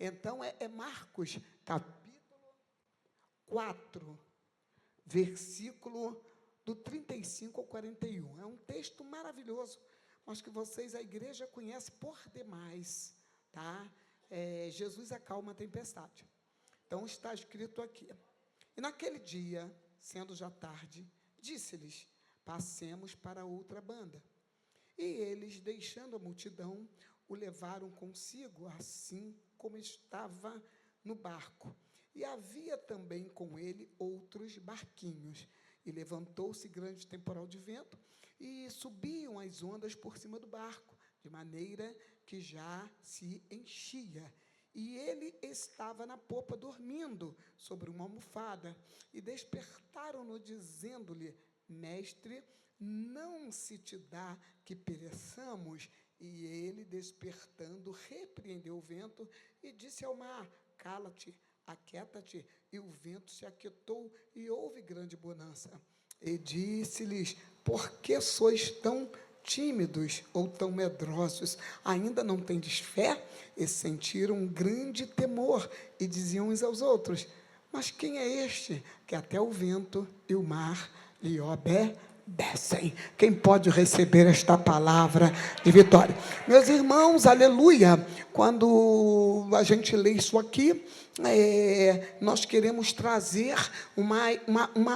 Então, é Marcos, capítulo 4, versículo do 35 ao 41. É um texto maravilhoso, mas que vocês, a igreja, conhece por demais, tá? Jesus acalma a tempestade. Então, está escrito aqui. E naquele dia, sendo já tarde, disse-lhes: passemos para outra banda. E eles, deixando a multidão, o levaram consigo, assim como estava no barco. E havia também com ele outros barquinhos. E levantou-se grande temporal de vento, e subiam as ondas por cima do barco, de maneira que já se enchia. E ele estava na popa, dormindo sobre uma almofada. E despertaram-no, dizendo-lhe: Mestre, não se te dá que pereçamos? E ele, despertando, repreendeu o vento e disse ao mar: cala-te, aquieta-te. E o vento se aquietou, e houve grande bonança. E disse-lhes: por que sois tão tímidos ou tão medrosos? Ainda não tendes fé? E sentiram um grande temor, e diziam uns aos outros: mas quem é este, que até o vento e o mar lhe obedecem? Quem pode receber esta palavra de vitória? Meus irmãos, aleluia! Quando a gente lê isso aqui, nós queremos trazer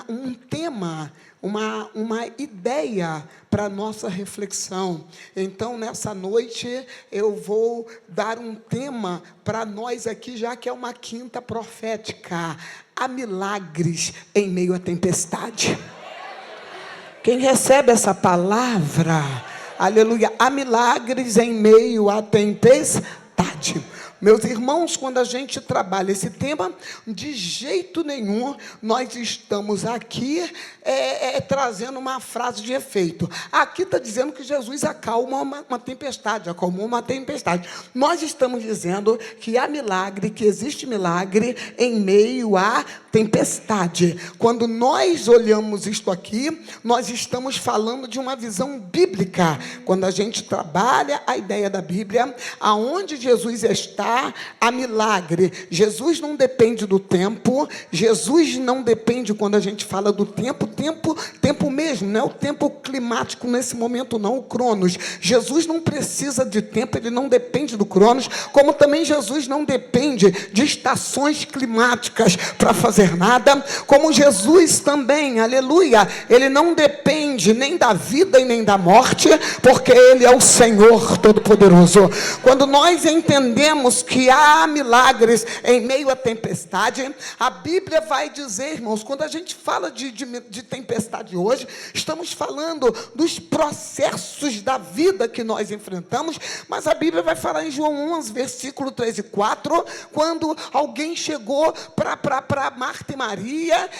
um tema, uma ideia para a nossa reflexão. Então, nessa noite, eu vou dar um tema para nós aqui, já que é uma quinta profética: há milagres em meio à tempestade. Quem recebe essa palavra, aleluia, há milagres em meio à tempestade. Meus irmãos, quando a gente trabalha esse tema, de jeito nenhum nós estamos aqui trazendo uma frase de efeito. Aqui está dizendo que Jesus acalma uma tempestade, acalmou uma tempestade. Nós estamos dizendo que há milagre, que existe milagre em meio à tempestade. Quando nós olhamos isto aqui, nós estamos falando de uma visão bíblica. Quando a gente trabalha a ideia da Bíblia, aonde Jesus está, há milagre. Jesus não depende do tempo. Jesus não depende, quando a gente fala do tempo mesmo, não é o tempo climático nesse momento não, o Cronos. Jesus não precisa de tempo, ele não depende do Cronos, como também Jesus não depende de estações climáticas para fazer nada, como Jesus também, aleluia, ele não depende nem da vida e nem da morte, porque ele é o Senhor Todo-Poderoso. Quando nós entendemos que há milagres em meio à tempestade, a Bíblia vai dizer, irmãos, quando a gente fala de tempestade hoje, estamos falando dos processos da vida que nós enfrentamos, mas a Bíblia vai falar em João 11, versículo 3 e 4, quando alguém chegou para Marta e Maria,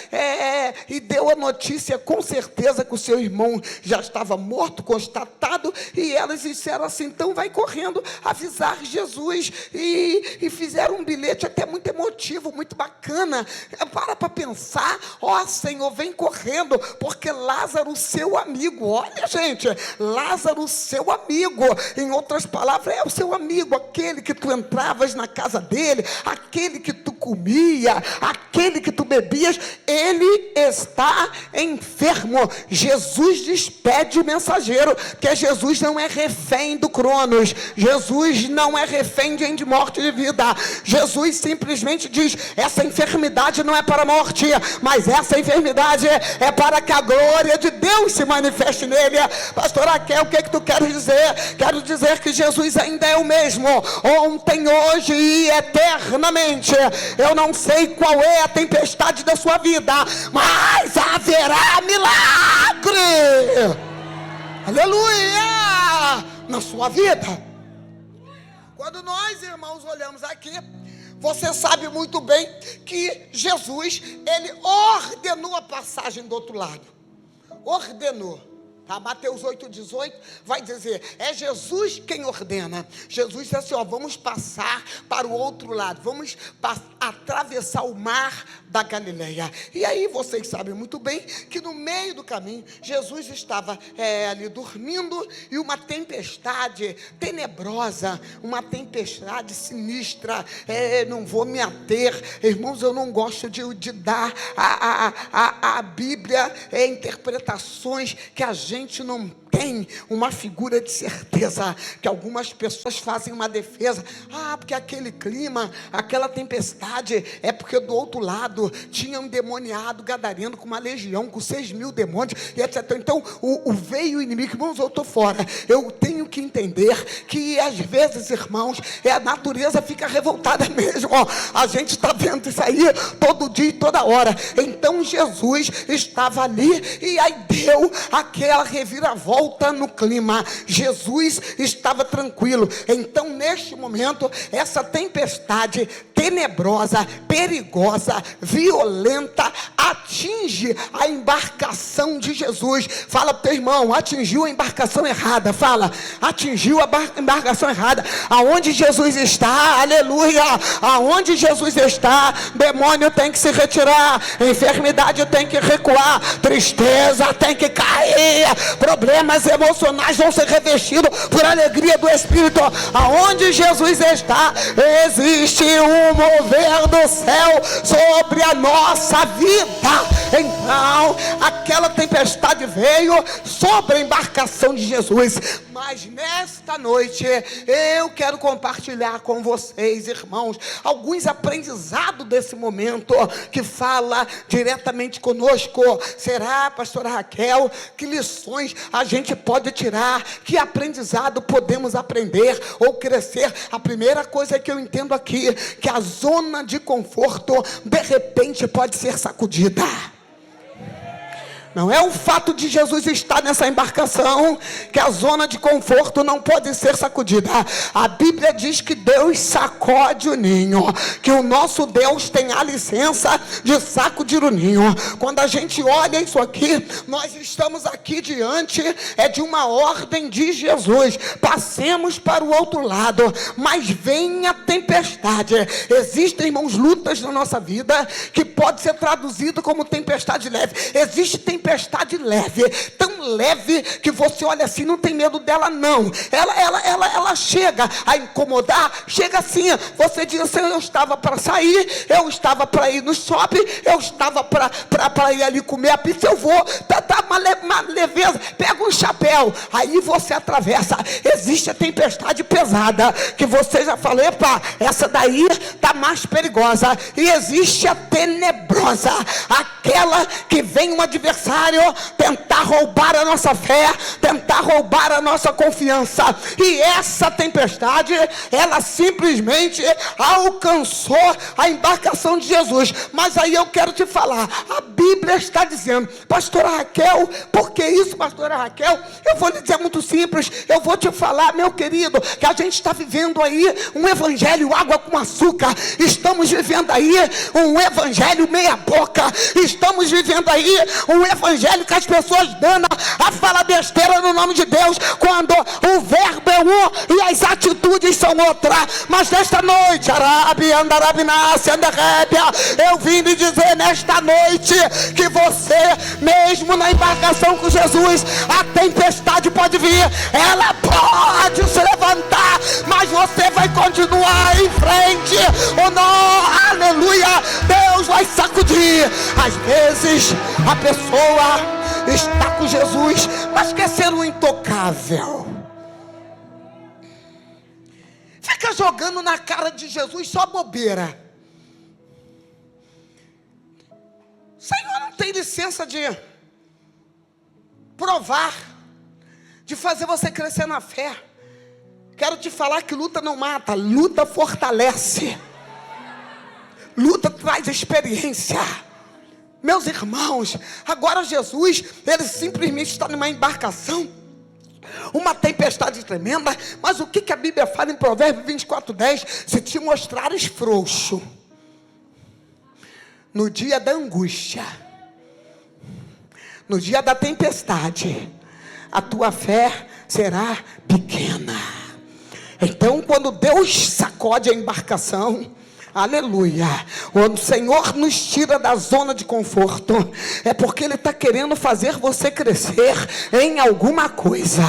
e deu a notícia, com certeza, que o seu irmão já estava morto, constatado, e elas disseram assim: então vai correndo avisar Jesus, e fizeram um bilhete até muito emotivo, muito bacana. Para pensar: ó Senhor, vem correndo, porque Lázaro, seu amigo, olha gente, Lázaro, seu amigo, em outras palavras, é o seu amigo, aquele que tu entravas na casa dele, aquele que tu comia, aquele que tu bebias, ele está enfermo. Jesus despede o mensageiro, porque Jesus não é refém do Cronos, Jesus não é refém de morte e de vida. Jesus simplesmente diz: essa enfermidade não é para a morte, mas essa enfermidade é para que a glória de Deus se manifeste nele. Pastor Raquel, o que tu queres dizer? Quero dizer que Jesus ainda é o mesmo, ontem, hoje e eternamente. Eu não sei qual é a tempestade da sua vida, mas haverá milagre, aleluia, na sua vida. Quando nós, irmãos, olhamos aqui, você sabe muito bem que Jesus, ele ordenou a passagem do outro lado. Ordenou. Tá? Mateus 8,18 vai dizer, é Jesus quem ordena. Jesus disse assim: ó, vamos passar para o outro lado, vamos atravessar o mar da Galileia. E aí vocês sabem muito bem que no meio do caminho, Jesus estava ali dormindo, e uma tempestade tenebrosa, uma tempestade sinistra, não vou me ater, irmãos, eu não gosto de dar a Bíblia interpretações que a gente não tem uma figura de certeza, que algumas pessoas fazem uma defesa, porque aquele clima, aquela tempestade, é porque do outro lado tinha um endemoniado gadareno com uma legião, com 6.000 demônios, e etc. Então, veio o inimigo. Irmãos, eu estou fora, eu tenho que entender que às vezes, irmãos, a natureza fica revoltada mesmo, a gente está vendo isso aí todo dia e toda hora. Então Jesus estava ali, e aí deu aquela reviravolta no clima. Jesus estava tranquilo. Então, neste momento, essa tempestade tenebrosa, perigosa, violenta, atinge a embarcação de Jesus. Fala para o teu irmão: atingiu a embarcação errada. Fala: atingiu a embarcação errada. Aonde Jesus está, aleluia, aonde Jesus está, demônio tem que se retirar, enfermidade tem que recuar, tristeza tem que cair, problemas emocionais vão ser revestidos por alegria do Espírito. Aonde Jesus está, existe um mover do céu sobre a nossa vida. Então, aquela tempestade veio sobre a embarcação de Jesus. Mas nesta noite, eu quero compartilhar com vocês, irmãos, alguns aprendizados desse momento, que fala diretamente conosco. Será, pastora Raquel, que lições a gente pode tirar, que aprendizado podemos aprender ou crescer? A primeira coisa que eu entendo aqui, que a zona de conforto de repente pode ser sacudida. Não é o fato de Jesus estar nessa embarcação que a zona de conforto não pode ser sacudida. A Bíblia diz que Deus sacode o ninho, que o nosso Deus tem a licença de sacudir o ninho. Quando a gente olha isso aqui, nós estamos aqui diante de uma ordem de Jesus: passemos para o outro lado. Mas vem a tempestade. Existem, irmãos, lutas na nossa vida que pode ser traduzido como tempestade leve. Existe tempestade leve, tão leve que você olha assim, não tem medo dela não. Ela chega a incomodar, chega assim, você diz assim: eu estava para sair, eu estava para ir no shopping, eu estava para ir ali comer a pizza, eu vou, tá uma leveza, pega um chapéu, aí você atravessa. Existe a tempestade pesada, que você já falou: epa, essa daí tá mais perigosa. E existe a tenebrosa, aquela que vem um adversário tentar roubar a nossa fé, tentar roubar a nossa confiança. E essa tempestade, ela simplesmente alcançou a embarcação de Jesus. Mas aí eu quero te falar, a Bíblia está dizendo: pastora Raquel, por que isso, pastora Raquel? Eu vou lhe dizer muito simples, eu vou te falar, meu querido, que a gente está vivendo aí um evangelho água com açúcar. Estamos vivendo aí um evangelho meia boca. Estamos vivendo aí um evangelho que as pessoas danam a falar besteira no nome de Deus, quando o verbo é um e as atitudes são outra. Mas nesta noite, eu vim lhe dizer nesta noite que você, mesmo na embarcação com Jesus, a tempestade pode vir, ela pode se levantar, mas você vai continuar em frente. Aleluia, Deus vai sacudir. Às vezes a pessoa está com Jesus, mas quer ser um intocável, fica jogando na cara de Jesus só bobeira. Senhor não tem licença de provar, de fazer você crescer na fé. Quero te falar que luta não mata, luta fortalece, luta traz experiência. Meus irmãos, agora Jesus, ele simplesmente está numa embarcação, uma tempestade tremenda. Mas o que a Bíblia fala em Provérbios 24:10? Se te mostrares frouxo no dia da angústia, no dia da tempestade, a tua fé será pequena. Então, quando Deus sacode a embarcação, Aleluia. Quando o Senhor nos tira da zona de conforto, é porque Ele está querendo fazer você crescer em alguma coisa.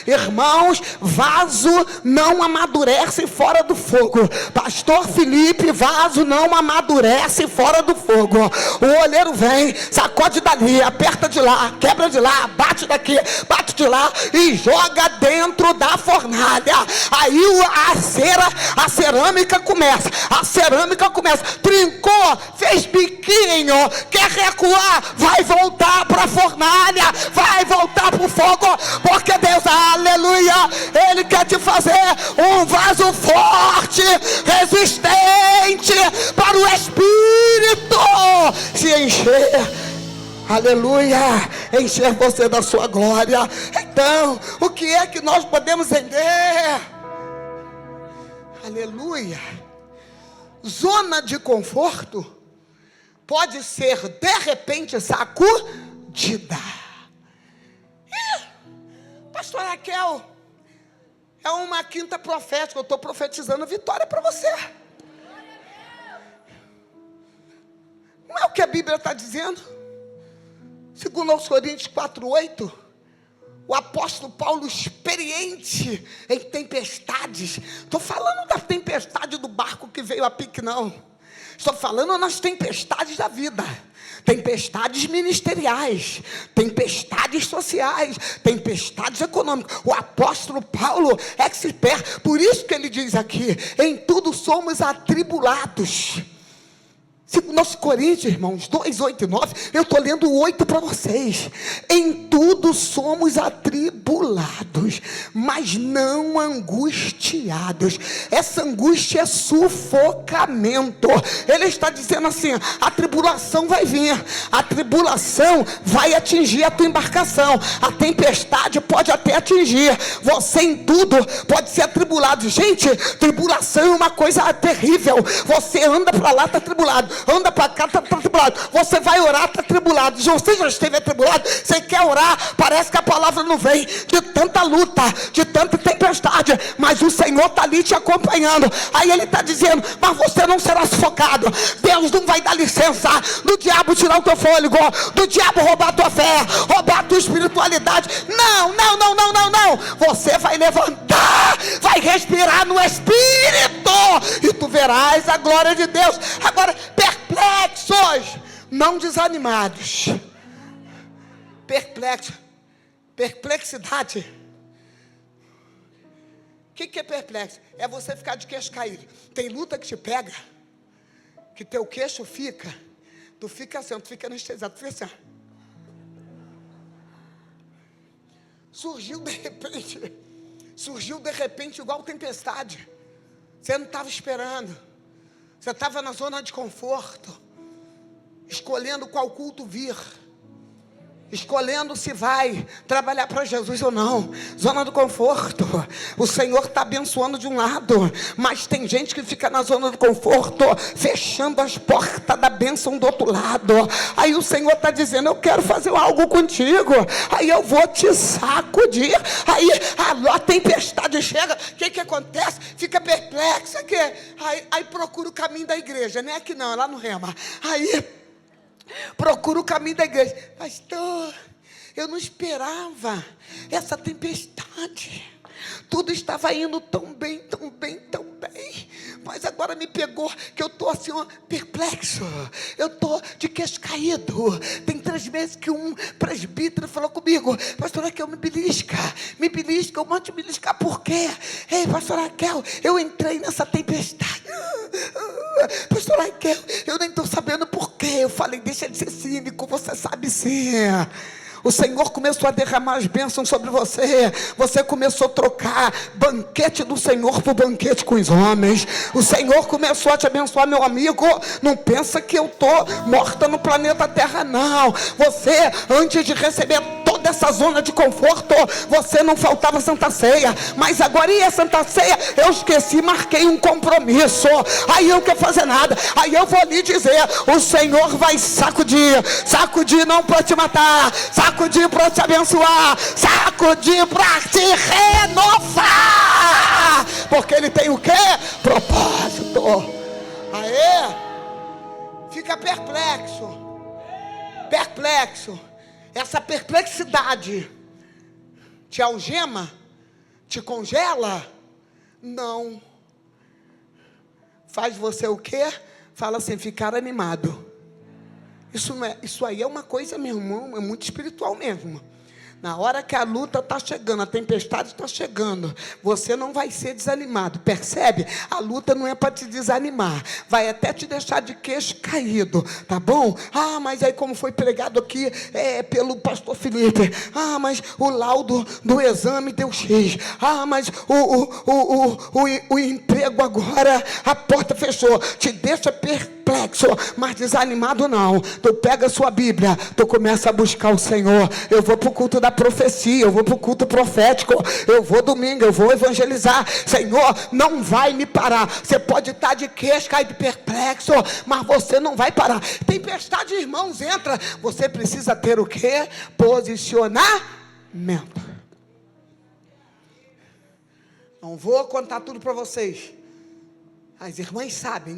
Irmãos, vaso não amadurece fora do fogo. Pastor Felipe, vaso não amadurece fora do fogo. O olheiro vem, sacode dali, aperta de lá, quebra de lá, bate daqui, bate de lá e joga dentro da fornalha. Aí a cerâmica começa. Trincou, fez biquinho, quer recuar, vai voltar para a fornalha, vai voltar para o fogo, porque Deus, aleluia, Ele quer te fazer um vaso forte, resistente, para o Espírito se encher. Aleluia, encher você da sua glória. Então, o que é que nós podemos entender? Aleluia. Zona de conforto pode ser de repente sacudida. Pastor Raquel, é uma quinta profética, eu estou profetizando vitória para você. Não é o que a Bíblia está dizendo? Segundo aos Coríntios 4:8, o apóstolo Paulo, experiente em tempestades. Estou falando da tempestade do barco que veio a pique, não. Estou falando nas tempestades da vida. Tempestades ministeriais, tempestades sociais, tempestades econômicas. O apóstolo Paulo é expert. Por isso que ele diz aqui: em tudo somos atribulados. Segundo aos Coríntios, irmãos, 2, 8 e 9, eu estou lendo o 8 para vocês. Em tudo somos atribulados, mas não angustiados. Essa angústia é sufocamento. Ele está dizendo assim: a tribulação vai vir, a tribulação vai atingir a tua embarcação, a tempestade pode até atingir, você em tudo pode ser atribulado. Gente, tribulação é uma coisa terrível. Você anda para lá, está atribulado. Anda para cá, está atribulado. Você vai orar, está atribulado. Você já esteve atribulado? Você quer orar, parece que a palavra não vem, de tanta luta, de tanta tempestade, mas o Senhor está ali te acompanhando. Aí Ele está dizendo: mas você não será sufocado. Deus não vai dar licença do diabo tirar o teu fôlego, do diabo roubar a tua fé, roubar a tua espiritualidade. Não. Você vai levantar, vai respirar no Espírito, e tu verás a glória de Deus. Agora, perplexos, não desanimados. Perplexidade. O que é perplexo? É você ficar de queixo caído. Tem luta que te pega, que teu queixo fica, tu fica assim, tu fica anestesiado, tu fica assim. Surgiu de repente igual tempestade. Você não estava esperando. Você estava na zona de conforto, escolhendo qual culto vir, escolhendo se vai trabalhar para Jesus ou não. Zona do conforto. O Senhor está abençoando de um lado, mas tem gente que fica na zona do conforto, fechando as portas da bênção do outro lado. Aí o Senhor está dizendo: eu quero fazer algo contigo, aí eu vou te sacudir. Aí a tempestade chega, o que acontece? Fica perplexo. Aí procura o caminho da igreja. Não é aqui não, é lá no Rema. Aí procura o caminho da igreja. Pastor, eu não esperava essa tempestade. Tudo estava indo tão bem, mas agora me pegou que eu estou assim, perplexo. Eu estou de queixo caído. Tem 3 meses que um presbítero falou comigo: pastor Raquel, me belisca, eu mando te beliscar. Por quê? Ei, pastor Raquel, eu entrei nessa tempestade. Pastor Raquel, eu nem estou sabendo por quê. Eu falei: deixa de ser cínico, você sabe sim. O Senhor começou a derramar as bênçãos sobre você. Você começou a trocar banquete do Senhor por banquete com os homens. O Senhor começou a te abençoar, meu amigo. Não pensa que eu estou morta no planeta Terra, não. Você, antes de receber toda essa zona de conforto, você não faltava Santa Ceia. Mas agora, e a Santa Ceia? Eu esqueci, marquei um compromisso. Aí eu não quero fazer nada. Aí eu vou lhe dizer: o Senhor vai sacudir. Sacudir não para te matar, sacudir para te abençoar, sacudir para te renovar, porque Ele tem o quê? Propósito. Aê! Fica perplexo. Perplexo. Essa perplexidade te algema? Te congela? Não. Faz você o quê? Fala assim, ficar animado. Isso aí é uma coisa, meu irmão, é muito espiritual mesmo. Na hora que a luta está chegando, a tempestade está chegando, você não vai ser desanimado, percebe? A luta não é para te desanimar, vai até te deixar de queixo caído, tá bom? Ah, mas aí como foi pregado aqui pelo pastor Felipe, mas o laudo do exame deu X, mas o emprego agora, a porta fechou, te deixa perplexo, mas desanimado não. Tu pega a sua Bíblia, tu começa a buscar o Senhor. Eu vou para o culto da profecia, eu vou para o culto profético, eu vou domingo, eu vou evangelizar. Senhor, não vai me parar. Você pode estar de queixo, cair de perplexo, mas você não vai parar. Tempestade, irmãos, entra. Você precisa ter o quê? Posicionamento. Não vou contar tudo para vocês. As irmãs sabem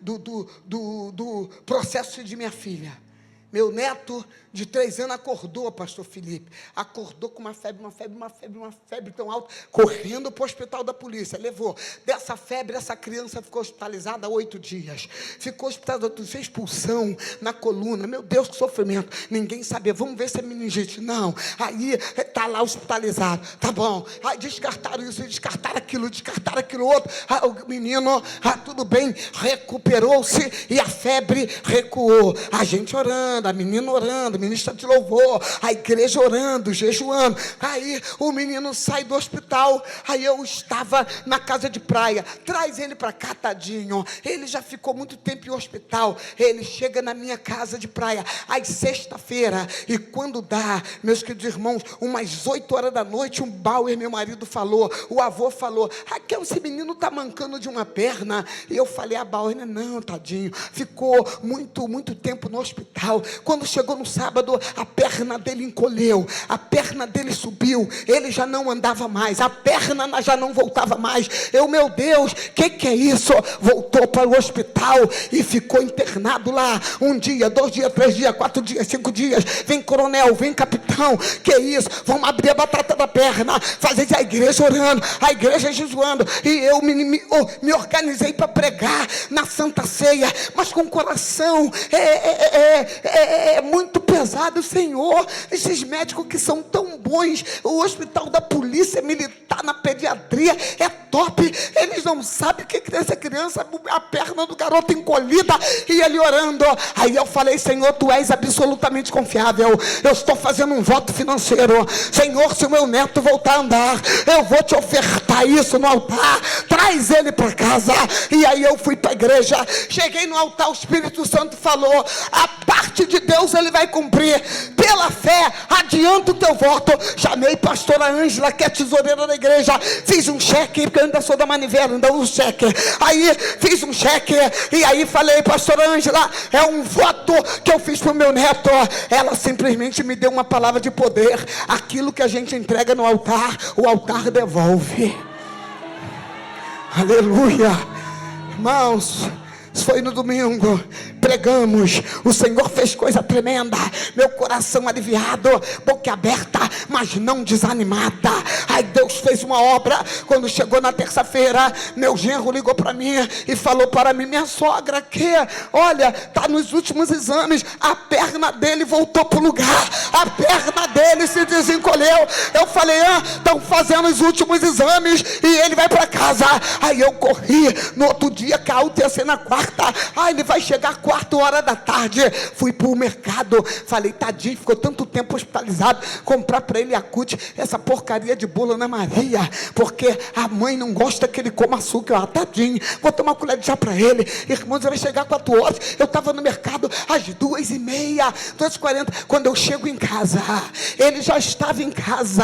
do processo de minha filha. Meu neto de 3 anos acordou, pastor Felipe. Acordou com uma febre tão alta, correndo para o hospital da polícia. Levou. Dessa febre, essa criança ficou hospitalizada há 8 dias. Ficou hospitalizada, fez expulsão na coluna. Meu Deus, que sofrimento. Ninguém sabia. Vamos ver se é meningite. Não. Aí está lá hospitalizado. Tá bom. Aí descartaram isso, descartaram aquilo outro. O menino, tudo bem, recuperou-se e a febre recuou. A gente orando, a menina orando, ministra de louvor, a igreja orando, jejuando. Aí o menino sai do hospital. Aí eu estava na casa de praia. Traz ele para cá, tadinho. Ele já ficou muito tempo em hospital. Ele chega na minha casa de praia às sexta-feira. E quando dá, meus queridos irmãos, umas 8 horas da noite, um Bauer, meu marido, falou, o avô falou, Raquel, esse menino está mancando de uma perna. E eu falei, a Bauer, não, tadinho, ficou muito tempo no hospital. Quando chegou no sábado, a perna dele encolheu, a perna dele subiu, ele já não andava mais, a perna já não voltava mais. Meu Deus, que é isso? Voltou para o hospital e ficou internado lá, 1 dia, 2 dias, 3 dias, 4 dias, 5 dias, vem coronel, vem capitão, que é isso? Vamos abrir a batata da perna, fazer a igreja orando, a igreja jejuando, e eu me organizei para pregar na Santa Ceia, mas com o coração muito pesado, Senhor. Esses médicos que são tão bons, o hospital da polícia militar na pediatria é top, eles não sabem o que é essa criança, a perna do garoto encolhida, e ele orando. Aí eu falei, Senhor, tu és absolutamente confiável, eu estou fazendo um voto financeiro, Senhor, se o meu neto voltar a andar, eu vou te ofertar isso no altar, traz ele para casa. E aí eu fui para a igreja, cheguei no altar, o Espírito Santo falou, a parte de Deus ele vai cumprir, pela fé, adianta o teu voto. Chamei pastora Ângela, que é tesoureira da igreja, fiz um cheque, porque eu ainda sou da manivela, ainda uso cheque. Aí fiz um cheque, e aí falei, pastora Ângela, é um voto que eu fiz para o meu neto. Ela simplesmente me deu uma palavra de poder, aquilo que a gente entrega no altar, o altar devolve. Aleluia. Irmãos, foi no domingo, pregamos, o Senhor fez coisa tremenda, meu coração aliviado, boca aberta, mas não desanimada. Aí Deus fez uma obra. Quando chegou na terça-feira, meu genro ligou para mim e falou para mim, minha sogra, que olha, está nos últimos exames, a perna dele voltou para o lugar, a perna dele se desencolheu. Eu falei, estão fazendo os últimos exames e ele vai para casa. Aí eu corri, no outro dia, que a UTI ia ser na quarta, ele vai chegar 4h da tarde. Fui para o mercado, falei, tadinho, ficou tanto tempo hospitalizado, comprar para ele Yakult, essa porcaria de bolo Ana Maria, porque a mãe não gosta que ele coma açúcar. Tadinho, vou tomar uma colher de chá para ele. Irmãos, ele vai chegar 4 horas, eu estava no mercado às 2h30, 2h40, quando eu chego em casa, ele já estava em casa,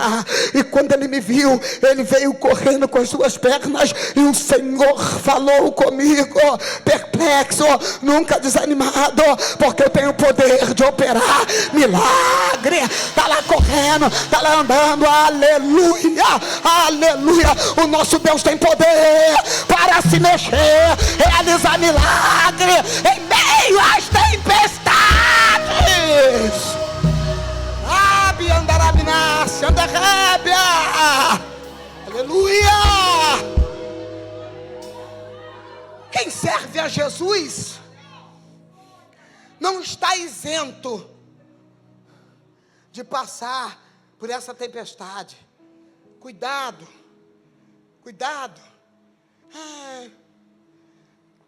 e quando ele me viu, ele veio correndo com as 2 pernas, e o Senhor falou comigo, perplexo, nunca desanimado, desanimado, porque eu tenho o poder de operar milagre. Está lá correndo, está lá andando, aleluia, aleluia. O nosso Deus tem poder para se mexer, realizar milagre em meio às tempestades. Rabi andarabinasse, andarrébia, aleluia. Quem serve a Jesus não está isento de passar por essa tempestade. Cuidado, cuidado.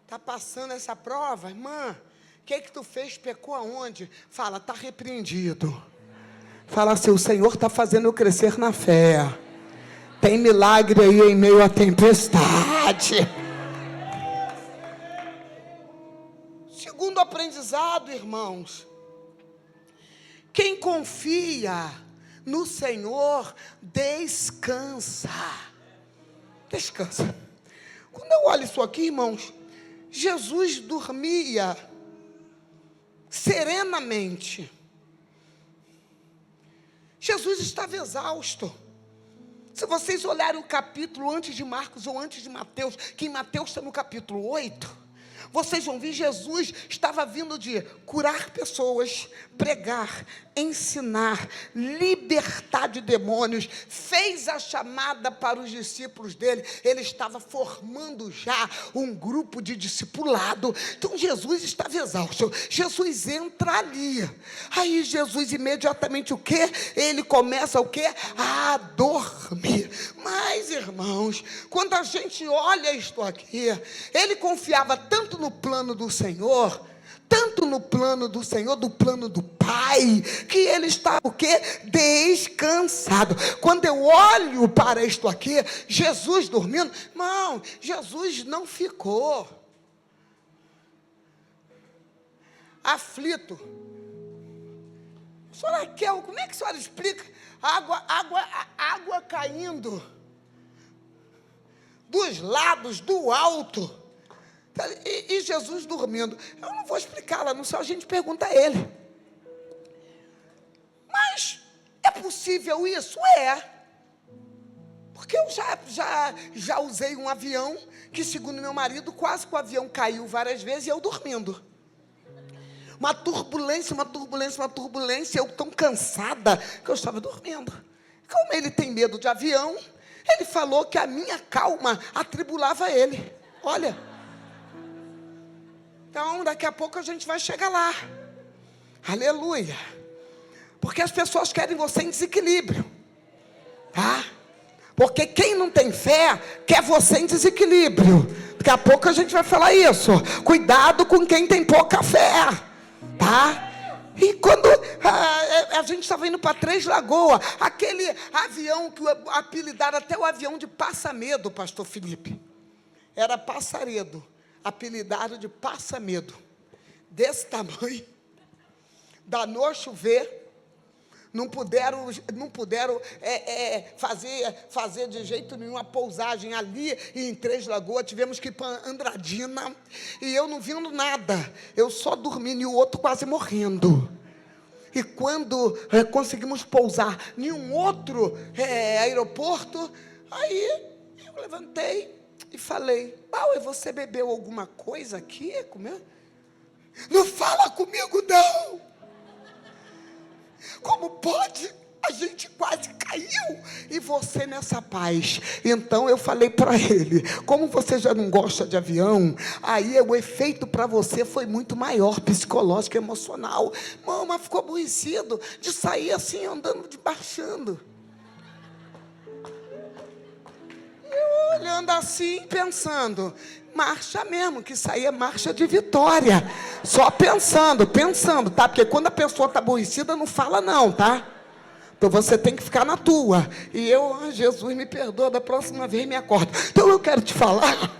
Está passando essa prova, irmã. O que tu fez? Pecou aonde? Fala, está repreendido. Fala assim, o Senhor está fazendo eu crescer na fé. Tem milagre aí em meio à tempestade. Segundo aprendizado, irmãos, quem confia no Senhor descansa. Descansa. Quando eu olho isso aqui, irmãos, Jesus dormia serenamente. Jesus estava exausto. Se vocês olharem o capítulo antes de Marcos ou antes de Mateus, que em Mateus está no capítulo 8, vocês vão ver, Jesus estava vindo de curar pessoas, pregar, ensinar, libertar de demônios, fez a chamada para os discípulos dele, ele estava formando já um grupo de discipulado. Então Jesus estava exausto. Jesus entra ali, aí Jesus imediatamente o quê? Ele começa o quê? A dormir. Mas, irmãos, quando a gente olha isto aqui, ele confiava tanto no plano do Senhor, tanto no plano do Senhor, do plano do Pai, que ele estava o quê? Descansado. Quando eu olho para isto aqui, Jesus dormindo, irmão, Jesus não ficou aflito. Senhora Raquel, como é que a senhora explica água caindo dos lados, do alto, e Jesus dormindo? Eu não vou explicar lá no céu, a gente pergunta a ele. Mas é possível isso? É. Porque eu já usei um avião que, segundo meu marido, quase que o avião caiu várias vezes e eu dormindo. Uma turbulência, eu tão cansada que eu estava dormindo. Como ele tem medo de avião, ele falou que a minha calma atribulava ele. Olha. Então, daqui a pouco a gente vai chegar lá. Aleluia. Porque as pessoas querem você em desequilíbrio. Tá? Porque quem não tem fé, quer você em desequilíbrio. Daqui a pouco a gente vai falar isso. Cuidado com quem tem pouca fé. Tá? E quando a gente estava indo para Três Lagoas, aquele avião que apelidaram até o avião de passa-medo, pastor Felipe. Era passaredo, apelidado de passa-medo. Desse tamanho, danou a chover, não puderam fazer de jeito nenhum a pousagem ali em Três Lagoas. Tivemos que ir para Andradina, e eu não vendo nada, eu só dormindo e o outro quase morrendo. E quando conseguimos pousar em um outro aeroporto, aí eu levantei e falei: Bauer, você bebeu alguma coisa aqui? Comeu? Não fala comigo não. Como pode? A gente quase caiu, e você nessa paz. Então eu falei para ele: como você já não gosta de avião, aí o efeito para você foi muito maior, psicológico e emocional. Mas ficou aborrecido de sair assim, andando, baixando. Eu olhando assim, pensando, marcha mesmo, que isso aí é marcha de vitória. Só pensando, tá? Porque quando a pessoa está aborrecida, não fala não, tá? Então você tem que ficar na tua. E eu, Jesus, me perdoa, da próxima vez me acorda. Então eu quero te falar.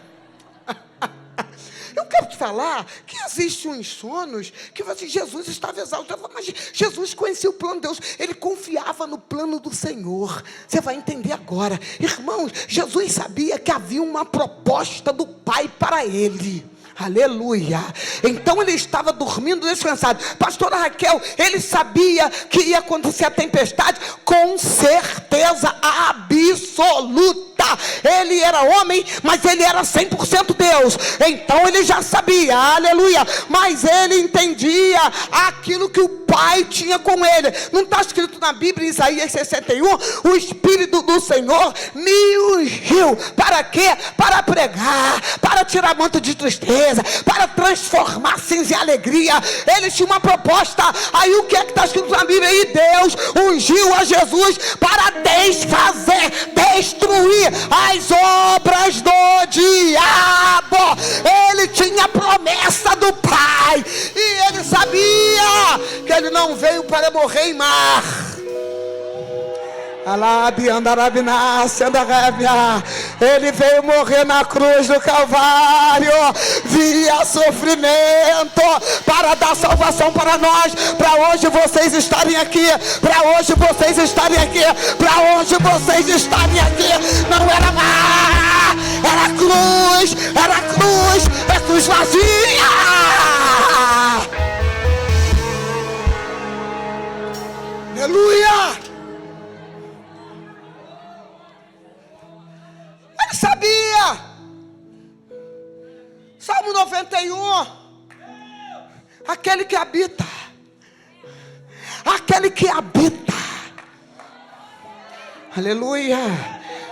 Que existem uns sonos que Jesus estava exausto. Mas Jesus conhecia o plano de Deus. Ele confiava no plano do Senhor. Você vai entender agora. Irmãos, Jesus sabia que havia uma proposta do Pai para ele. Aleluia. Então ele estava dormindo descansado. Pastora Raquel, ele sabia que ia acontecer a tempestade com certeza absoluta. Ele era homem, mas ele era 100% Deus. Então ele já sabia, aleluia. Mas ele entendia aquilo que o Pai tinha com ele. Não está escrito na Bíblia, em Isaías 61, o Espírito do Senhor me ungiu. Para quê? Para pregar, para tirar manto de tristeza, para transformar cinza em alegria. Ele tinha uma proposta. Aí o que é que está escrito na Bíblia? E Deus ungiu a Jesus para desfazer, destruir as obras do diabo. Ele tinha a promessa do Pai, e ele sabia que ele não veio para morrer em mar. Ele veio morrer na cruz do Calvário, via sofrimento, para dar salvação para nós, para hoje vocês estarem aqui, para hoje vocês estarem aqui, para hoje vocês estarem aqui. Não era mar, era cruz vazia. Aleluia. Ele sabia. Salmo 91. Aquele que habita. Aleluia.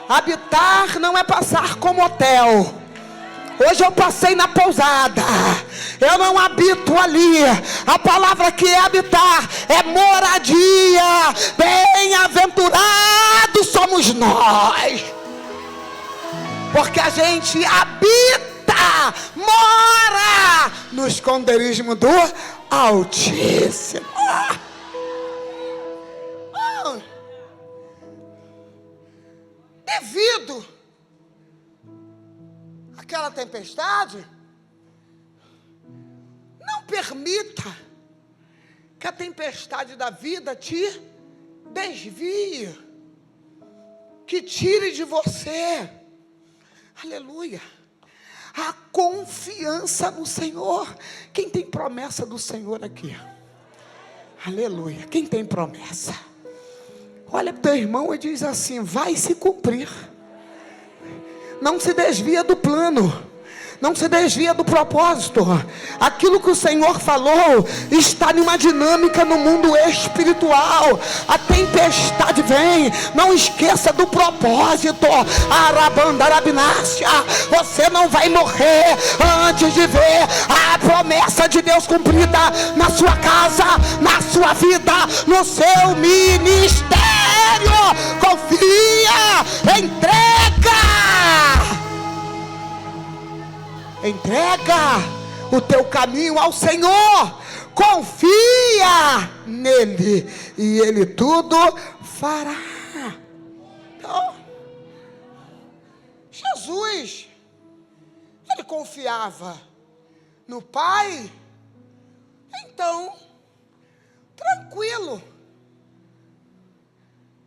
Habitar não é passar como hotel. Hoje eu passei na pousada. Eu não habito ali. A palavra que é habitar é moradia. Bem-aventurados somos nós, porque a gente habita, mora no esconderijo do Altíssimo. Devido àquela tempestade, não permita que a tempestade da vida te desvie, que tire de você, aleluia, a confiança no Senhor. Quem tem promessa do Senhor aqui? Aleluia. Quem tem promessa? Olha para o teu irmão e diz assim: vai se cumprir. Não se desvia do plano, não se desvia do propósito. Aquilo que o Senhor falou está numa dinâmica no mundo espiritual. A tempestade vem, não esqueça do propósito. Arabandarabnácia, você não vai morrer antes de ver a promessa de Deus cumprida na sua casa, na sua vida, no seu ministério. Confia, entrega o teu caminho ao Senhor, confia nele e ele tudo fará. Então, Jesus, ele confiava no Pai. Então, tranquilo.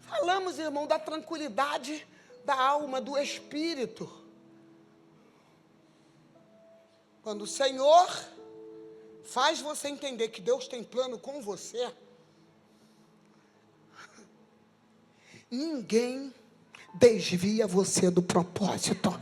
Falamos, irmão, da tranquilidade da alma, do espírito. Quando o Senhor faz você entender que Deus tem plano com você, ninguém desvia você do propósito.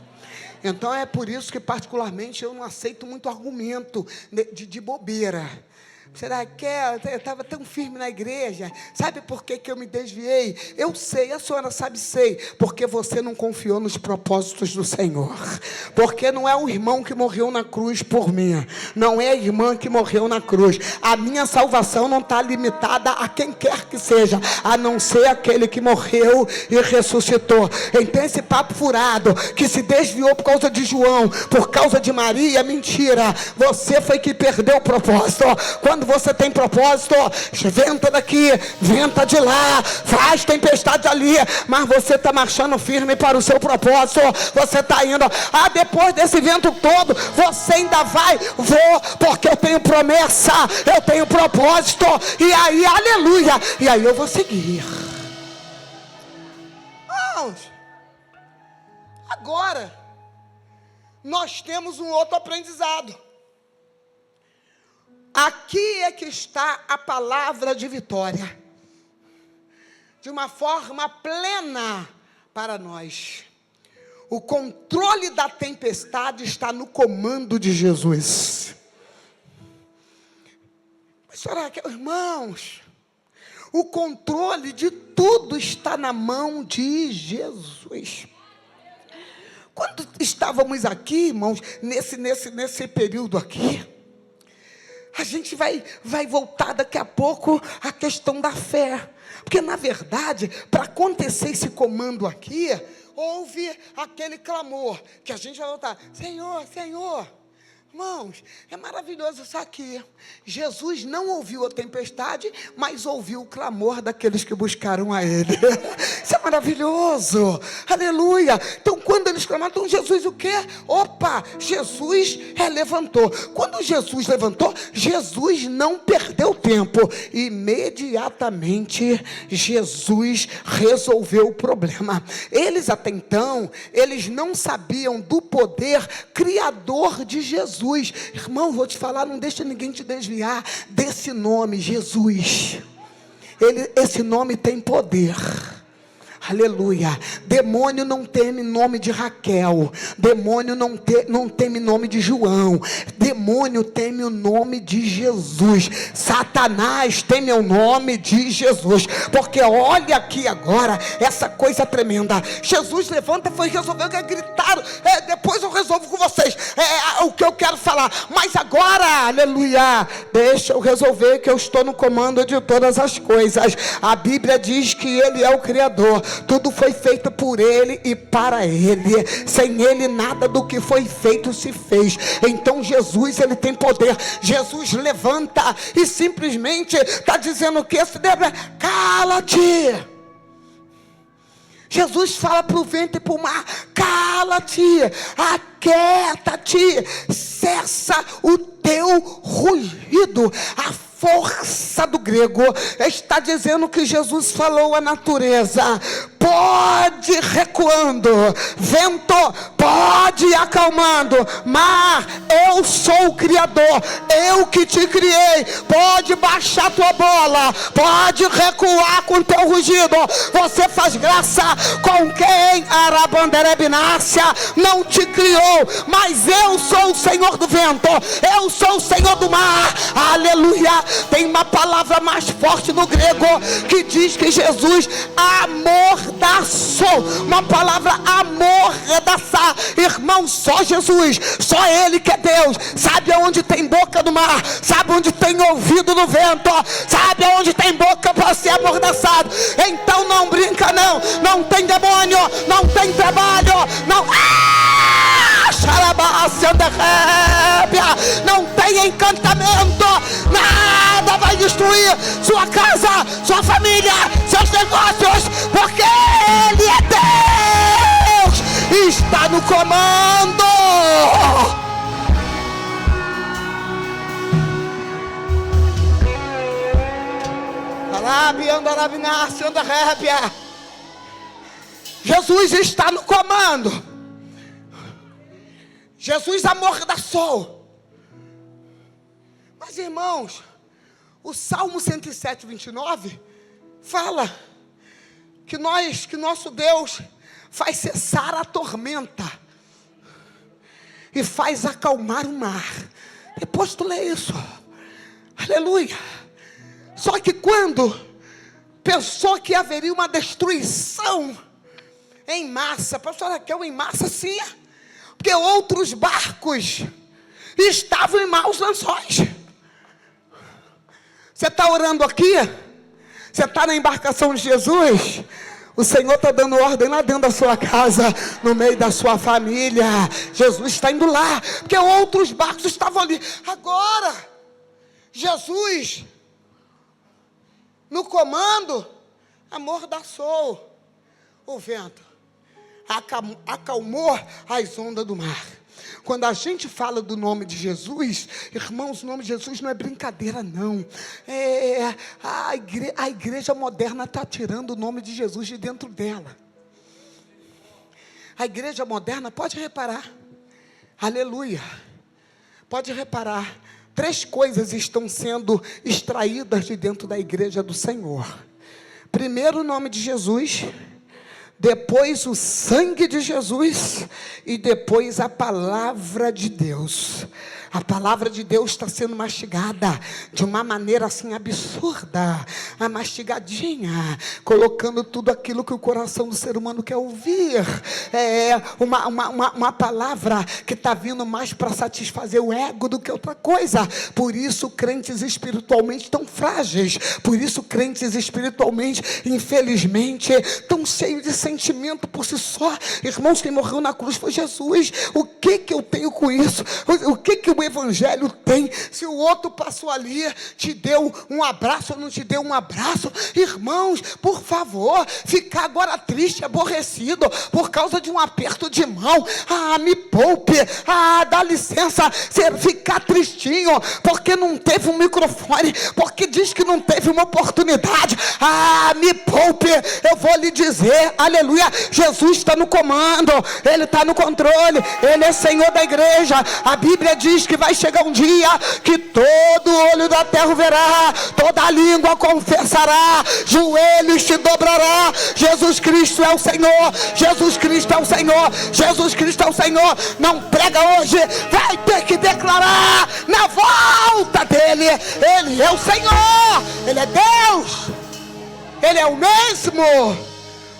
Então é por isso que particularmente eu não aceito muito argumento de bobeira. Será que eu estava tão firme na igreja? Sabe por que eu me desviei? Eu sei, a senhora sabe, sei. Porque você não confiou nos propósitos do Senhor. Porque não é o irmão que morreu na cruz por mim. Não é a irmã que morreu na cruz. A minha salvação não está limitada a quem quer que seja, a não ser aquele que morreu e ressuscitou. Então esse papo furado, que se desviou por causa de João, por causa de Maria, mentira. Você foi que perdeu o propósito. Quando você tem propósito, venta daqui, venta de lá, faz tempestade ali, mas você está marchando firme para o seu propósito. Você está indo, depois desse vento todo, você ainda vai, vou, porque eu tenho promessa, eu tenho propósito, e aí, aleluia, e aí eu vou seguir. Agora, nós temos um outro aprendizado. Aqui é que está a palavra de vitória, de uma forma plena para nós. O controle da tempestade está no comando de Jesus. Mas será que, irmãos, o controle de tudo está na mão de Jesus. Quando estávamos aqui, irmãos, nesse período aqui, a gente vai voltar daqui a pouco à questão da fé. Porque, na verdade, para acontecer esse comando aqui, houve aquele clamor, que a gente vai voltar, Senhor, Senhor. Irmãos, é maravilhoso isso aqui. Jesus não ouviu a tempestade, mas ouviu o clamor daqueles que buscaram a Ele. Isso é maravilhoso. Aleluia. Então, quando eles clamaram, então Jesus o quê? Opa, Jesus levantou. Quando Jesus levantou, Jesus não perdeu tempo. Imediatamente, Jesus resolveu o problema. Eles até então, eles não sabiam do poder criador de Jesus. Irmão, vou te falar, não deixa ninguém te desviar desse nome, Jesus. Esse nome tem poder. Aleluia. Demônio não teme nome de Raquel. Demônio não teme nome de João. Demônio teme o nome de Jesus. Satanás teme o nome de Jesus. Porque olha aqui agora essa coisa tremenda. Jesus levanta e foi resolver, que gritaram. Depois eu resolvo com vocês o que eu quero falar. Mas agora, aleluia, deixa eu resolver, que eu estou no comando de todas as coisas. A Bíblia diz que Ele é o Criador. Tudo foi feito por Ele e para Ele. Sem Ele nada do que foi feito se fez. Então Jesus, Ele tem poder. Jesus levanta e simplesmente está dizendo que esse Deus, cala-te. Jesus fala para o vento e para o mar, cala-te, aquieta-te, cessa o teu rugido. A força do grego está dizendo que Jesus falou à natureza, pode ir recuando, vento, pode ir acalmando, mar, eu sou o Criador, eu que te criei, pode baixar tua bola, pode recuar com teu rugido. Você faz graça com quem Arabanderebinácia não te criou, mas eu sou o Senhor do vento, eu sou o Senhor do mar, aleluia. Tem uma palavra mais forte no grego que diz que Jesus amordaçou. Uma palavra amordaçar. Irmão, só Jesus, só Ele que é Deus, sabe aonde tem boca no mar, sabe onde tem ouvido no vento, sabe aonde tem boca para ser amordaçado. Então não brinca não, não tem demônio, não tem trabalho, não... não tem encantamento, nada vai destruir sua casa, sua família, seus negócios, porque Ele é Deus, está no comando. Jesus está no comando. Jesus amordaçou. Mas, irmãos, o Salmo 107, 29 fala que nosso Deus faz cessar a tormenta e faz acalmar o mar. Depois tu lê isso. Aleluia. Só que quando pensou que haveria uma destruição em massa, pastor Raquel, em massa sim, porque outros barcos estavam em maus lençóis. Você está orando aqui? Você está na embarcação de Jesus? O Senhor está dando ordem lá dentro da sua casa, no meio da sua família. Jesus está indo lá, porque outros barcos estavam ali. Agora, Jesus, no comando, amordaçou o vento, acalmou as ondas do mar. Quando a gente fala do nome de Jesus, irmãos, o nome de Jesus não é brincadeira não. A igreja moderna está tirando o nome de Jesus de dentro dela. A igreja moderna, pode reparar, aleluia, pode reparar, 3 coisas estão sendo extraídas de dentro da igreja do Senhor. Primeiro, o nome de Jesus, depois o sangue de Jesus e depois a palavra de Deus. A palavra de Deus está sendo mastigada de uma maneira assim absurda, mastigadinha, colocando tudo aquilo que o coração do ser humano quer ouvir. É uma palavra que está vindo mais para satisfazer o ego do que outra coisa. Por isso crentes espiritualmente tão frágeis, por isso crentes espiritualmente, infelizmente, tão cheios de sentimento por si só. Irmãos, quem morreu na cruz foi Jesus. O que eu tenho com isso? O que o evangelho tem? Se o outro passou ali, te deu um abraço ou não te deu um abraço, irmãos, por favor, ficar agora triste, aborrecido por causa de um aperto de mão, me poupe, dá licença, você ficar tristinho porque não teve um microfone, porque diz que não teve uma oportunidade, me poupe. Eu vou lhe dizer, aleluia, Jesus está no comando, Ele está no controle, Ele é Senhor da igreja. A Bíblia diz que vai chegar um dia que todo olho da terra verá, toda língua confessará, joelhos se dobrará. Jesus Cristo é o Senhor, Jesus Cristo é o Senhor, Jesus Cristo é o Senhor. Não prega hoje, vai ter que declarar na volta dele. Ele é o Senhor, Ele é Deus, Ele é o mesmo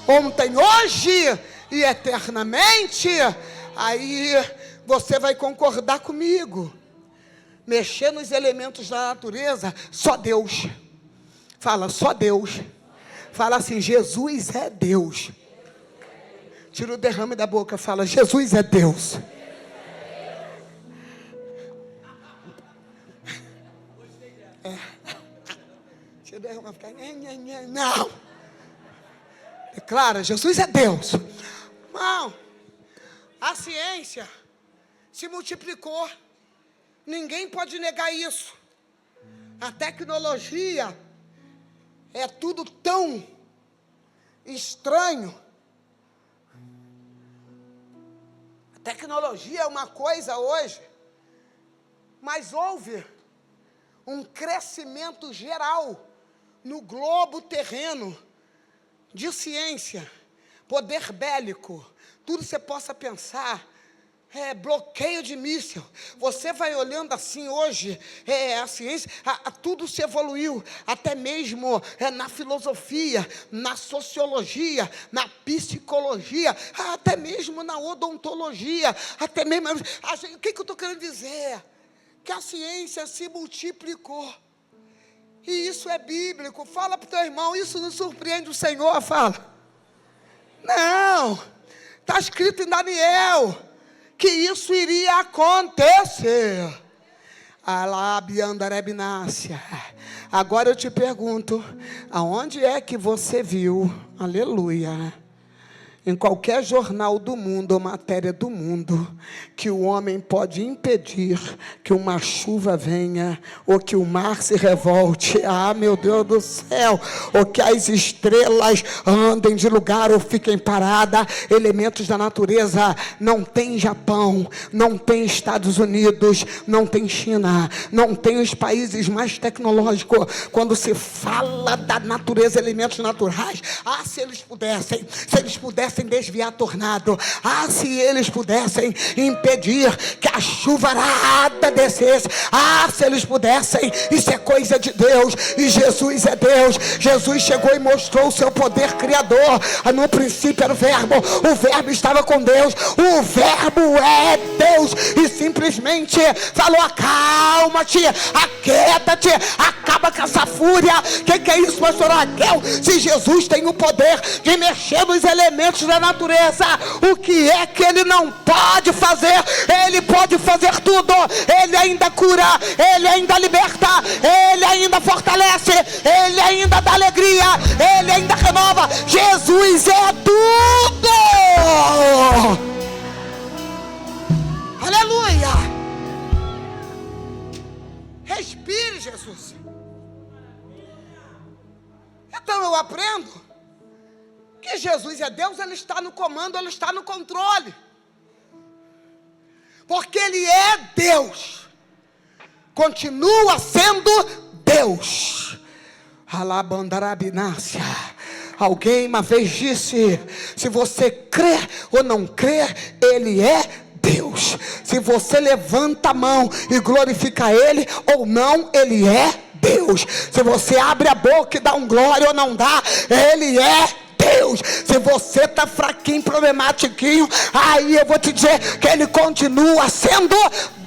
ontem, hoje e eternamente. Aí você vai concordar comigo. Mexer nos elementos da natureza, só Deus. Fala, só Deus. Fala assim, Jesus é Deus. Tira o derrame da boca, fala, Jesus é Deus. Tira o derrame, fica, não. Declara, Jesus é Deus. Irmão, a ciência se multiplicou. Ninguém pode negar isso. A tecnologia é tudo tão estranho. A tecnologia é uma coisa hoje, mas houve um crescimento geral no globo terreno de ciência, poder bélico, tudo você possa pensar. Bloqueio de míssil. Você vai olhando assim hoje, a ciência, tudo se evoluiu, até mesmo na filosofia, na sociologia, na psicologia, até mesmo na odontologia, até mesmo, o que eu estou querendo dizer? Que a ciência se multiplicou, e isso é bíblico. Fala para o teu irmão, isso não surpreende o Senhor, fala. Não, está escrito em Daniel que isso iria acontecer. Agora eu te pergunto, aonde é que você viu, aleluia, em qualquer jornal do mundo ou matéria do mundo, que o homem pode impedir que uma chuva venha, ou que o mar se revolte, meu Deus do céu, ou que as estrelas andem de lugar ou fiquem paradas? Elementos da natureza não tem Japão, não tem Estados Unidos, não tem China, não tem os países mais tecnológicos. Quando se fala da natureza, elementos naturais, se eles pudessem desviar tornado, se eles pudessem impedir que a chuvarada descesse, se eles pudessem, isso é coisa de Deus, e Jesus é Deus. Jesus chegou e mostrou o seu poder criador. No princípio era o verbo estava com Deus, o verbo é Deus, e simplesmente falou, acalma-te, aquieta-te, acaba com essa fúria. Que é isso, pastor Raquel? Se Jesus tem o poder de mexer nos elementos da natureza, o que é que ele não pode fazer? Ele pode fazer tudo. Ele ainda cura, ele ainda liberta, ele ainda fortalece, ele ainda dá alegria, ele ainda renova. Jesus é tudo. Aleluia. Respire, Jesus. Então eu aprendo que Jesus é Deus, Ele está no comando, Ele está no controle. Porque Ele é Deus. continua sendo Deus. Alabandarabinácia. Alguém uma vez disse: se você crê ou não crê, Ele é Deus. Se você levanta a mão e glorifica Ele ou não, Ele é Deus. Se você abre a boca e dá um glória ou não dá, Ele é Deus. Se você está fraquinho, problematiquinho, aí eu vou te dizer que Ele continua sendo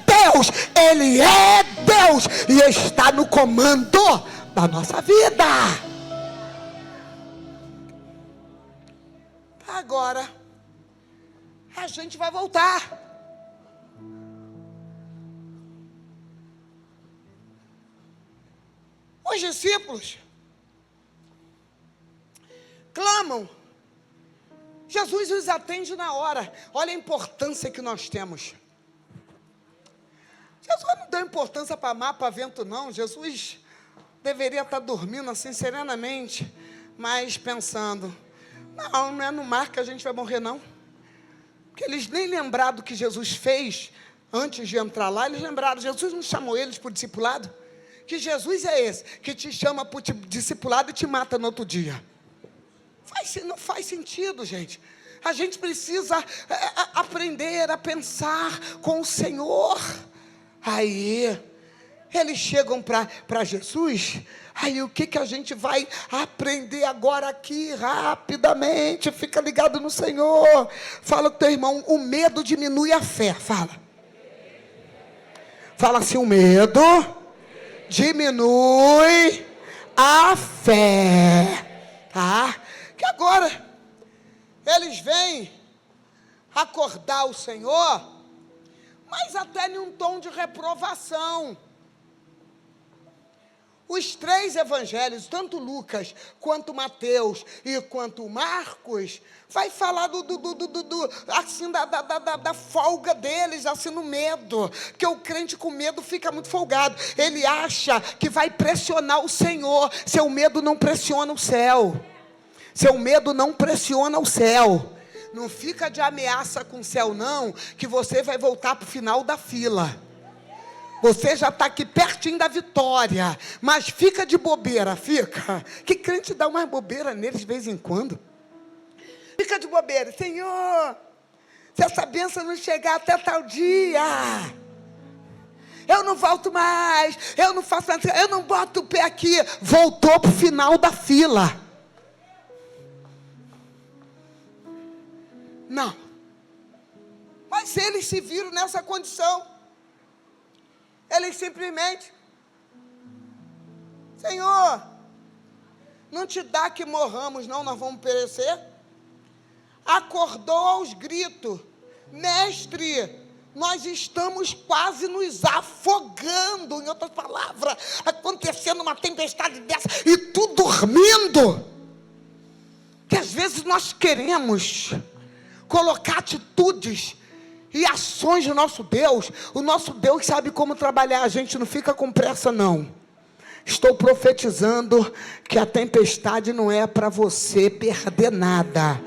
Deus. Ele é Deus e está no comando da nossa vida. Agora a gente vai voltar. Os discípulos clamam, Jesus os atende na hora. Olha a importância que nós temos. Jesus não deu importância para mar, para vento, não. Jesus deveria estar dormindo assim serenamente, mas pensando: não é no mar que a gente vai morrer, não. Porque eles nem lembraram do que Jesus fez antes de entrar lá. Eles lembraram, Jesus não chamou eles para o discipulado? Que Jesus é esse que te chama para o discipulado e te mata no outro dia? Não faz sentido, gente. A gente precisa aprender a pensar com o Senhor. Aí eles chegam para Jesus. Aí o que a gente vai aprender agora aqui rapidamente? Fica ligado no Senhor. Fala com teu irmão: o medo diminui a fé. Fala assim: o medo diminui a fé. Tá? Que agora eles vêm acordar o Senhor, mas até em um tom de reprovação. Os três evangelhos, tanto Lucas, quanto Mateus e quanto Marcos, vai falar assim, da folga deles, assim, no medo. Porque o crente com medo fica muito folgado. Ele acha que vai pressionar o Senhor. Seu medo não pressiona o céu. Seu medo não pressiona o céu. Não fica de ameaça com o céu, não, que você vai voltar para o final da fila. Você já está aqui pertinho da vitória, mas fica de bobeira, fica. Que crente dá uma bobeira neles de vez em quando. Fica de bobeira: Senhor, se essa bênção não chegar até tal dia, eu não volto mais, eu não faço nada, eu não boto o pé aqui. Voltou para o final da fila. Não. Mas eles se viram nessa condição. Eles simplesmente: Senhor, não te dá que morramos, não, nós vamos perecer. Acordou aos gritos: Mestre, nós estamos quase nos afogando. Em outras palavras, acontecendo uma tempestade dessa e tu dormindo. Que às vezes nós queremos colocar atitudes e ações do nosso Deus. O nosso Deus sabe como trabalhar. A gente não fica com pressa, não. Estou profetizando que a tempestade não é para você perder nada.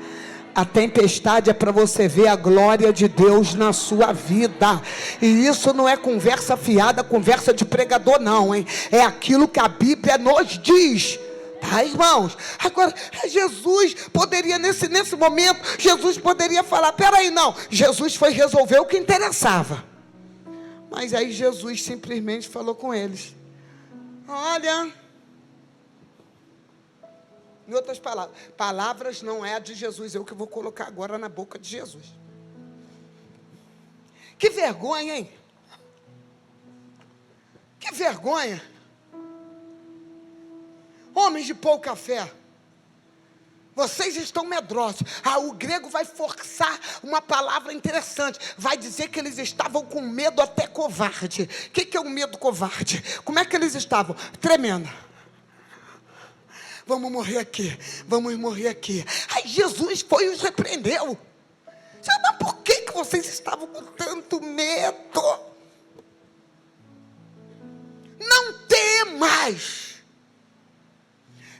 A tempestade é para você ver a glória de Deus na sua vida. E isso não é conversa fiada, conversa de pregador, não, hein? É aquilo que a Bíblia nos diz. Tá, irmãos? Agora, Jesus poderia, nesse momento, Jesus poderia falar: peraí, não. Jesus foi resolver o que interessava. Mas aí Jesus simplesmente falou com eles: olha, em outras palavras não é a de Jesus, eu que vou colocar agora na boca de Jesus. Que vergonha, hein? Que vergonha. Homens de pouca fé, vocês estão medrosos. O grego vai forçar uma palavra interessante. Vai dizer que eles estavam com medo até covarde. O que é um medo covarde? Como é que eles estavam? Tremendo. Vamos morrer aqui, vamos morrer aqui. Aí Jesus foi e os repreendeu. Mas por que vocês estavam com tanto medo? Não temas.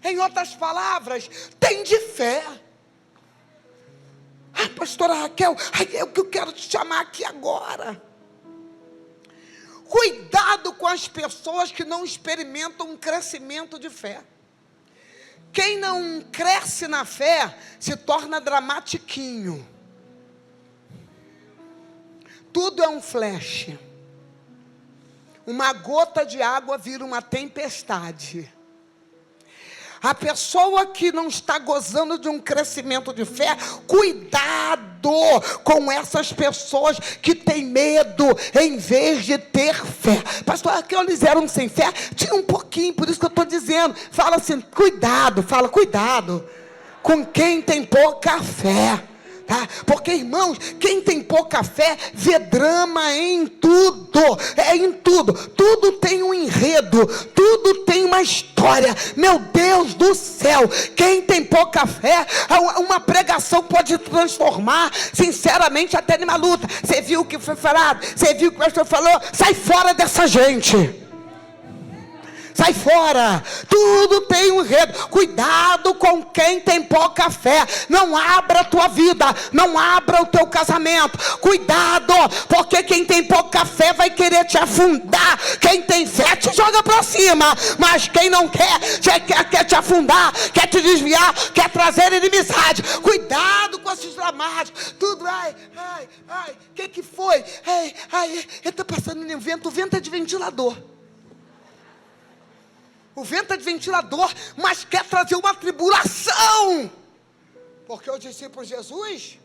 Em outras palavras, tem de fé. Pastora Raquel, é o que eu quero te chamar aqui agora. Cuidado com as pessoas que não experimentam um crescimento de fé. Quem não cresce na fé se torna dramatiquinho. Tudo é um flash. Uma gota de água vira uma tempestade. A pessoa que não está gozando de um crescimento de fé, cuidado com essas pessoas que têm medo em vez de ter fé. Pastor, aqueles eram sem fé? Tinha um pouquinho, por isso que eu estou dizendo. Fala assim, cuidado com quem tem pouca fé. Tá? Porque, irmãos, quem tem pouca fé vê drama em tudo, em tudo. Tudo tem um enredo, tudo tem uma história. Meu Deus do céu, quem tem pouca fé, uma pregação pode transformar, sinceramente, até numa luta. Você viu o que foi falado? Você viu o que o pastor falou? Sai fora dessa gente. Sai fora, tudo tem um enredo. Cuidado com quem tem pouca fé. Não abra a tua vida, não abra o teu casamento. Cuidado, porque quem tem pouca fé vai querer te afundar. Quem tem fé te joga para cima, mas quem não quer te afundar, quer te desviar, quer trazer inimizade. Cuidado com esses dramáticos. Tudo, que foi? Ele está passando no vento. O vento é de ventilador. O vento é de ventilador, mas quer trazer uma tribulação. Porque os discípulos de Jesus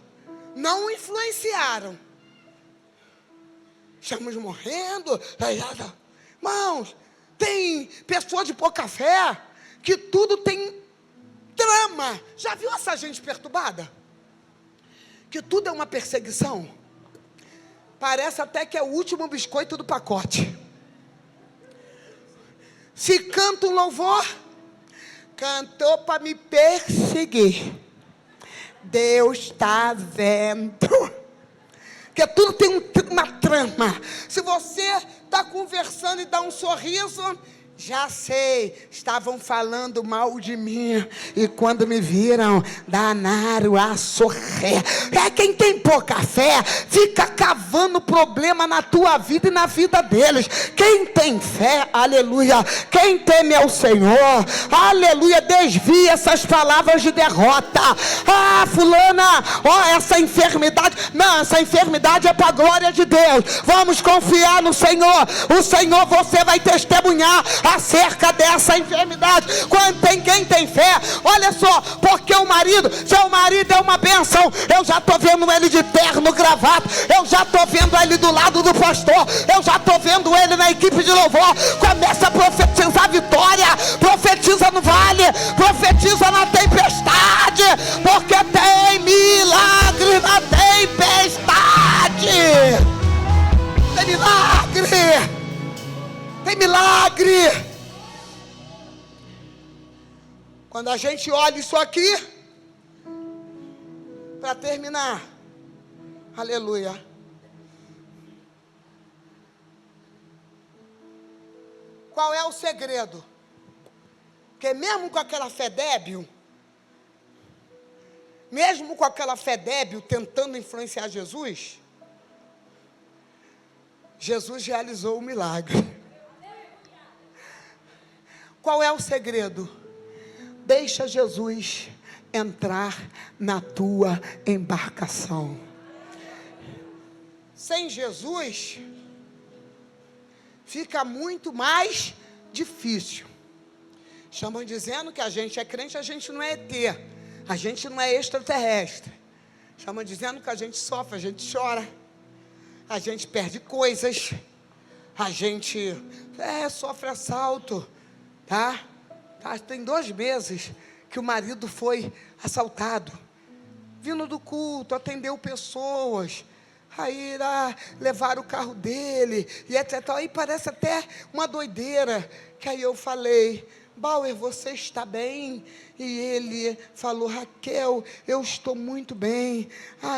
não influenciaram. Estamos morrendo. Irmãos, tem pessoas de pouca fé que tudo tem trama. Já viu essa gente perturbada? Que tudo é uma perseguição. Parece até que é o último biscoito do pacote. Se canta um louvor, cantou para me perseguir. Deus está vendo. Porque tudo tem uma trama. Se você está conversando e dá um sorriso, já sei, estavam falando mal de mim. E quando me viram, danaram a sorrer. Quem tem pouca fé, fica cavando problema na tua vida e na vida deles. Quem tem fé, aleluia, quem teme ao Senhor, aleluia, desvia essas palavras de derrota. Fulana, essa enfermidade, não, essa enfermidade é para a glória de Deus. Vamos confiar no Senhor. O Senhor, você vai testemunhar acerca dessa enfermidade. Quem tem fé, olha só, porque o marido, seu marido é uma bênção. Eu já estou vendo ele de terno, gravata. Eu já estou vendo ele do lado do pastor. Eu já estou vendo ele na equipe de louvor. Começa a profetizar vitória. Profetiza no vale, profetiza na tempestade, porque tem milagre na tempestade. Tem milagre. Tem milagre. Quando a gente olha isso aqui, para terminar, aleluia. Qual é o segredo? Porque mesmo com aquela fé débil, tentando influenciar Jesus, Jesus realizou o milagre. Qual é o segredo? Deixa Jesus entrar na tua embarcação. Sem Jesus, fica muito mais difícil. Chamam dizendo que a gente é crente, a gente não é ET, a gente não é extraterrestre. Chamam dizendo que a gente sofre, a gente chora, a gente perde coisas, a gente sofre assalto, tá? Tem 2 meses que o marido foi assaltado, vindo do culto, atendeu pessoas, aí levaram o carro dele, e etc. Aí parece até uma doideira, que aí eu falei, Bauer, você está bem? E ele falou, Raquel, eu estou muito bem.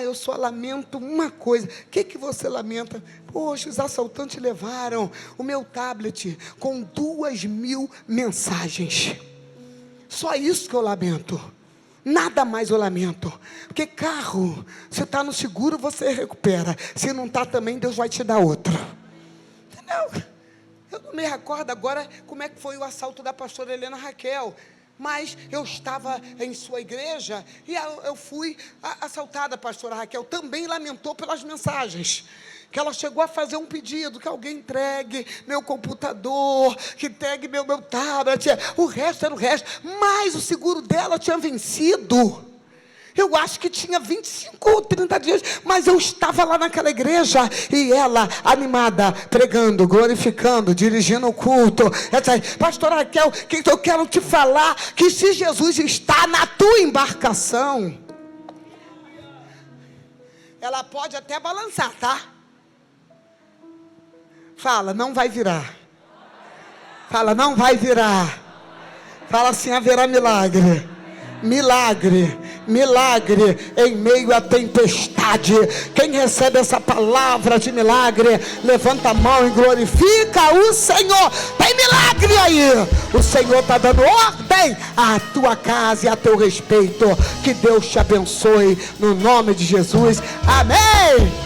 Eu só lamento uma coisa. O que você lamenta? Poxa, os assaltantes levaram o meu tablet com 2.000 mensagens. Só isso que eu lamento. Nada mais eu lamento. Porque carro, se está no seguro, você recupera. Se não está também, Deus vai te dar outro. Eu não me recordo agora como é que foi o assalto da pastora Helena Raquel, mas eu estava em sua igreja e eu fui assaltada. A pastora Raquel também lamentou pelas mensagens, que ela chegou a fazer um pedido, que alguém entregue meu computador, que entregue meu tablet, o resto era o resto, mas o seguro dela tinha vencido. Eu acho que tinha 25 ou 30 dias, mas eu estava lá naquela igreja, e ela, animada, pregando, glorificando, dirigindo o culto. Ela disse: pastora Raquel, que eu quero te falar, que se Jesus está na tua embarcação, ela pode até balançar, tá? Fala, não vai virar. Fala, não vai virar. Fala assim: haverá milagre. Milagre, milagre em meio à tempestade. Quem recebe essa palavra de milagre, levanta a mão e glorifica o Senhor. Tem milagre aí. O Senhor está dando ordem à tua casa e a teu respeito. Que Deus te abençoe no nome de Jesus. Amém.